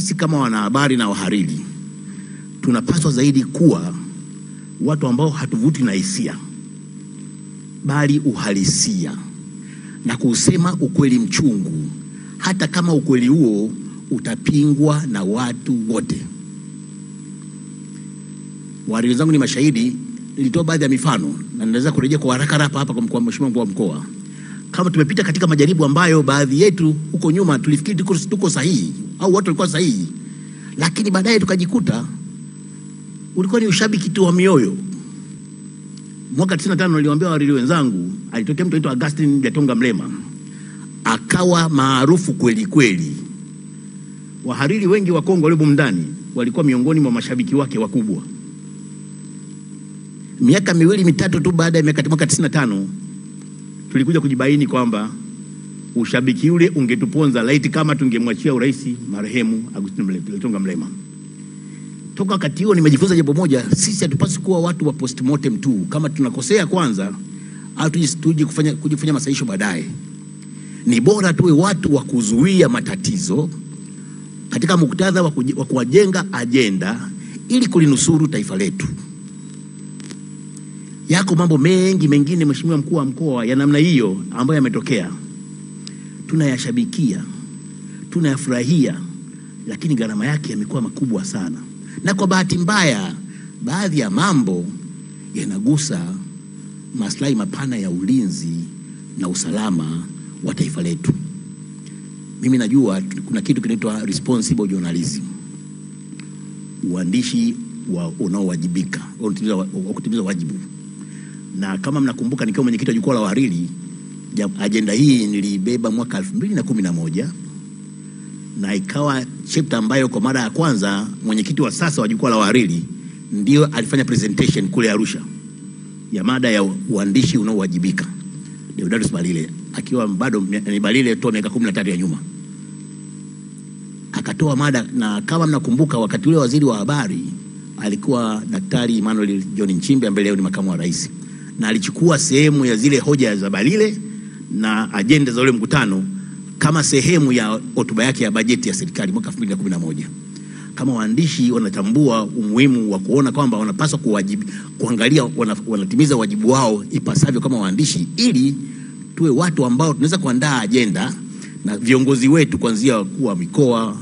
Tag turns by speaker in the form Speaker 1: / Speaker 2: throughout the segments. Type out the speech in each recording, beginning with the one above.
Speaker 1: sisi kama wanahabari na wahariri tunapaswa zaidi kuwa watu ambao hatuvuti na hisia, bali uhalisia, na kusema ukweli mchungu, hata kama ukweli huo utapingwa na watu wote. Wahariri zangu ni mashahidi. Nilitoa baadhi ya mifano na naweza kurejea kwa haraka hapa kwa mheshimiwa mkuu wa mkoa. Kama tumepita katika majaribu ambayo baadhi yetu huko nyuma tulifikiri tuko sahihi au watu walikuwa sahihi, lakini baadaye tukajikuta ulikuwa ni ushabiki tu wa mioyo. Mwaka 95 niliwaambia wahariri wenzangu, alitokea mtu anaitwa Augustine Gatonga Mlema, akawa maarufu kweli kweli. Wahariri wengi wa Kongo walio ndani walikuwa miongoni mwa mashabiki wake wakubwa. Miaka miwili mitatu tu baada ya mwaka 95 tulikuja kujibaini kwamba ushabiki ule ungetuponza laiti kama tungemwachia urais marehemu Augustine Gatonga Mlema. Toka wakati huo nimejifunza jambo moja: sisi hatupaswi kuwa watu wa postmortem tu. Kama tunakosea kwanza au tuje kufanya masahisho baadaye. Ni bora tuwe watu wa kuzuia matatizo katika muktadha wa kujenga ajenda ili kulinusuru taifa letu. Yako mambo mengi mengine mheshimiwa mkuu wa mkoa ya namna hiyo ambayo yametokea. Tunayashabikia, tunayafurahia, lakini gharama yake yamekuwa makubwa sana. Na kwa bahati mbaya baadhi ya mambo yanagusa maslahi mapana ya ulinzi na usalama wa taifa letu. Mimi najua kuna kitu kinaitwa responsible journalism, uandishi unaowajibika, kutimiza wajibu. Na kama mnakumbuka, nikiwa mwenyekiti wa jukwaa la wahariri, ajenda hii nilibeba mwaka 2011 na ikawa chapter ambayo kwa mara ya kwanza mwenyekiti wa sasa wa jukwaa la wahariri ndio alifanya presentation kule Arusha ya mada ya uandishi unaowajibika. Deodatus Balile akiwa bado ni Balile tu miaka 13 ya nyuma akatoa mada. Na kama mnakumbuka, wakati ule waziri wa habari alikuwa Daktari Emmanuel John Nchimbi ambaye leo ni makamu wa rais, na alichukua sehemu ya zile hoja za Balile na ajenda za ule mkutano kama sehemu ya hotuba yake ya bajeti ya serikali mwaka 2011. Kama waandishi wanatambua umuhimu wa kuona kwamba wanapaswa kuangalia wanatimiza wajibu wao ipasavyo kama waandishi, ili tuwe watu ambao tunaweza kuandaa ajenda, na viongozi wetu kuanzia wakuu wa mikoa,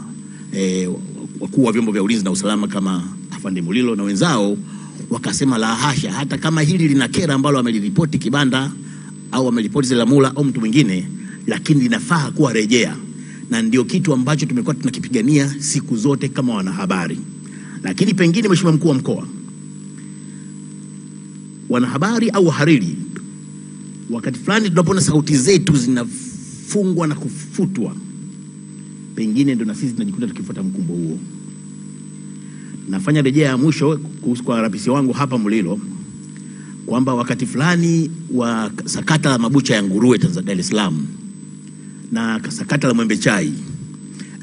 Speaker 1: wakuu wa vyombo vya ulinzi na usalama kama Afande Mulilo na wenzao wakasema la hasha, hata kama hili linakera ambalo wameliripoti Kibanda au wameliripoti Zelamula au mtu mwingine, lakini linafaa kuwa rejea. Na ndio kitu ambacho tumekuwa tunakipigania siku zote kama wanahabari. Lakini pengine mheshimiwa mkuu wa mkoa, wanahabari au wahariri, wakati fulani tunapoona sauti zetu zinafungwa na kufutwa, pengine ndio na sisi tunajikuta tukifuata mkumbo huo. Nafanya rejea ya mwisho kuhusu kwa RPC wangu hapa Mulilo, kwamba wakati fulani wa sakata la mabucha ya nguruwe Dar es Salaam na sakata la Mwembe Chai,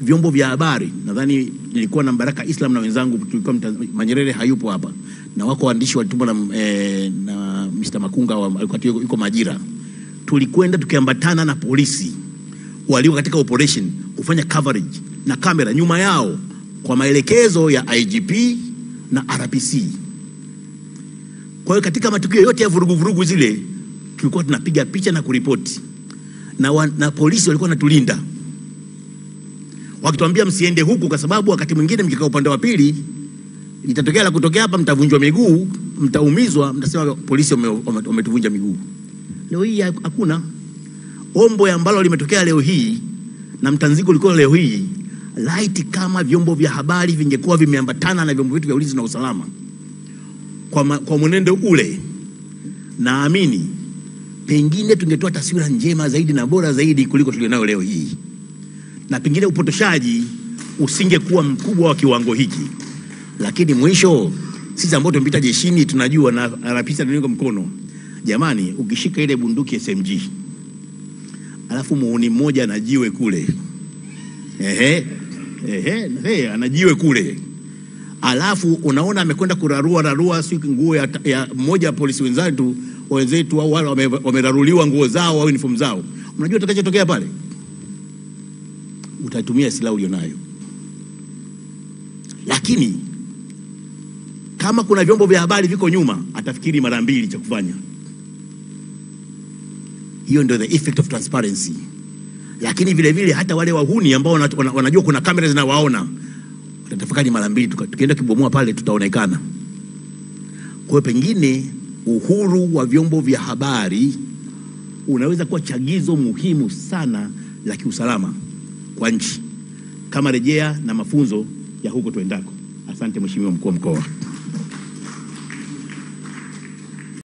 Speaker 1: vyombo vya habari, nadhani nilikuwa na Baraka Islam na wenzangu, tulikuwa Manyerere hayupo hapa, na wako waandishi walitumwa na Mr. Makunga alikuwa yuko Majira, tulikwenda tukiambatana na polisi walio katika operation kufanya coverage na kamera nyuma yao kwa maelekezo ya IGP na RPC. Kwa hiyo katika matukio yote ya vurugu zile tulikuwa tunapiga picha na kuripoti, na polisi walikuwa wanatulinda wakituambia msiende huku, kwa sababu wakati mwingine mkikaa upande wa pili litatokea la kutokea hapa, mtavunjwa miguu, mtaumizwa, mtasema polisi wametuvunja miguu. Leo hii hakuna ombo ambalo limetokea leo hii na mtanziko ulikuwa leo hii. Laiti kama vyombo vya habari vingekuwa vimeambatana na vyombo vyetu vya ulinzi na usalama kwa mwenendo ule, naamini pengine tungetoa taswira njema zaidi na bora zaidi kuliko tulionayo leo hii, na pengine upotoshaji usingekuwa mkubwa wa kiwango hiki. Lakini mwisho, sisi ambao tumepita jeshini tunajua, na anapita ndio mkono. Jamani, ukishika ile bunduki SMG alafu muuni mmoja anajiwe kule, anajiwe kule, alafu unaona amekwenda kurarua siku nguo ya mmoja polisi wenzetu au wale wameraruliwa nguo zao au uniform zao, unajua utakachotokea pale? Utatumia silaha ulionayo. Lakini kama kuna vyombo vya habari viko nyuma, atafikiri mara mbili cha kufanya. Hiyo ndio the effect of transparency. Lakini vile vile hata wale wahuni ambao wanajua kuna kamera zinawaona, watatafakari mara mbili, tukienda kibomoa pale tutaonekana. Kwa pengine uhuru wa vyombo vya habari unaweza kuwa chagizo muhimu sana la kiusalama kwa nchi, kama rejea na mafunzo ya huko tuendako. Asante Mheshimiwa Mkuu wa Mkoa.